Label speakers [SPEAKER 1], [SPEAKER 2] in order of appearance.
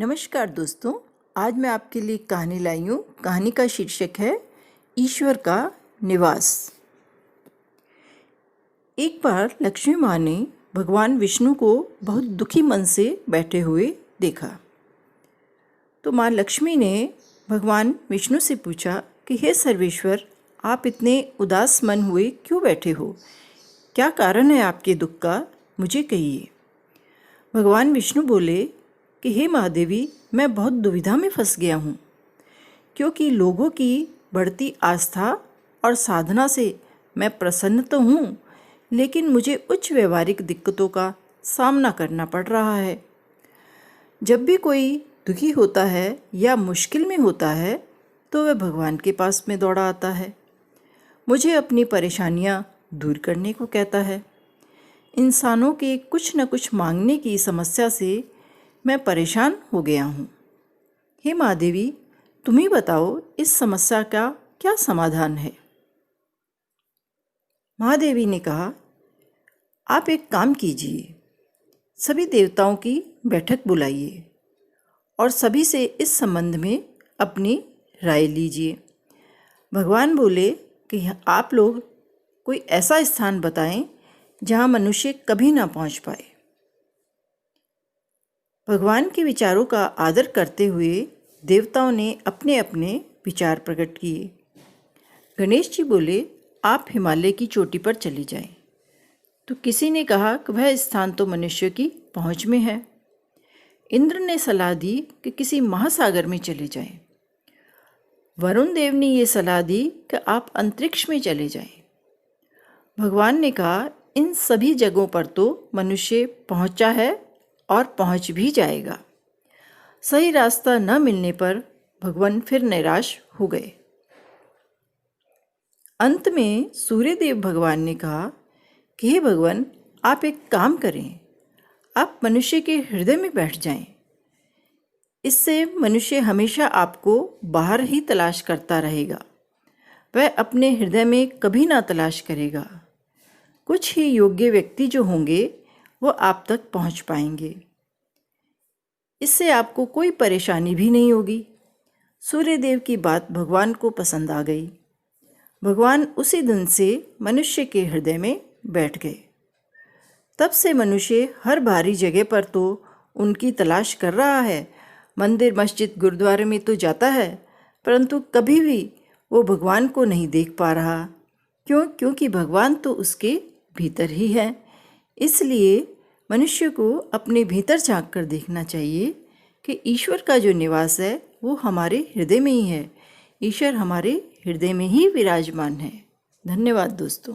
[SPEAKER 1] नमस्कार दोस्तों, आज मैं आपके लिए कहानी लाई हूँ। कहानी का शीर्षक है ईश्वर का निवास। एक बार लक्ष्मी माँ ने भगवान विष्णु को बहुत दुखी मन से बैठे हुए देखा। तो माँ लक्ष्मी ने भगवान विष्णु से पूछा कि हे सर्वेश्वर, आप इतने उदास मन हुए क्यों बैठे हो? क्या कारण है आपके दुख का, मुझे कहिए। भगवान विष्णु बोले कि हे महादेवी, मैं बहुत दुविधा में फंस गया हूँ, क्योंकि लोगों की बढ़ती आस्था और साधना से मैं प्रसन्न तो हूँ, लेकिन मुझे उच्च व्यवहारिक दिक्कतों का सामना करना पड़ रहा है। जब भी कोई दुखी होता है या मुश्किल में होता है तो वह भगवान के पास में दौड़ा आता है, मुझे अपनी परेशानियाँ दूर करने को कहता है। इंसानों के कुछ न कुछ मांगने की समस्या से मैं परेशान हो गया हूँ। हे महादेवी, तुम ही बताओ इस समस्या का क्या समाधान है। महादेवी ने कहा, आप एक काम कीजिए, सभी देवताओं की बैठक बुलाइए और सभी से इस संबंध में अपनी राय लीजिए। भगवान बोले कि आप लोग कोई ऐसा स्थान बताएं जहाँ मनुष्य कभी ना पहुँच पाए। भगवान के विचारों का आदर करते हुए देवताओं ने अपने अपने विचार प्रकट किए। गणेश जी बोले, आप हिमालय की चोटी पर चले जाएं। तो किसी ने कहा कि वह स्थान तो मनुष्य की पहुंच में है। इंद्र ने सलाह दी कि किसी महासागर में चले जाएं। वरुण देव ने ये सलाह दी कि आप अंतरिक्ष में चले जाएं। भगवान ने कहा, इन सभी जगहों पर तो मनुष्य पहुंचा है और पहुंच भी जाएगा। सही रास्ता न मिलने पर भगवान फिर निराश हो गए। अंत में सूर्यदेव भगवान ने कहा कि हे भगवान, आप एक काम करें, आप मनुष्य के हृदय में बैठ जाएं। इससे मनुष्य हमेशा आपको बाहर ही तलाश करता रहेगा, वह अपने हृदय में कभी ना तलाश करेगा। कुछ ही योग्य व्यक्ति जो होंगे वो आप तक पहुंच पाएंगे। इससे आपको कोई परेशानी भी नहीं होगी। सूर्यदेव की बात भगवान को पसंद आ गई। भगवान उसी दिन से मनुष्य के हृदय में बैठ गए। तब से मनुष्य हर भारी जगह पर तो उनकी तलाश कर रहा है, मंदिर मस्जिद गुरुद्वारे में तो जाता है, परंतु कभी भी वो भगवान को नहीं देख पा रहा। क्योंकि भगवान तो उसके भीतर ही है। इसलिए मनुष्य को अपने भीतर झांक कर देखना चाहिए कि ईश्वर का जो निवास है वो हमारे हृदय में ही है। ईश्वर हमारे हृदय में ही विराजमान है। धन्यवाद दोस्तों।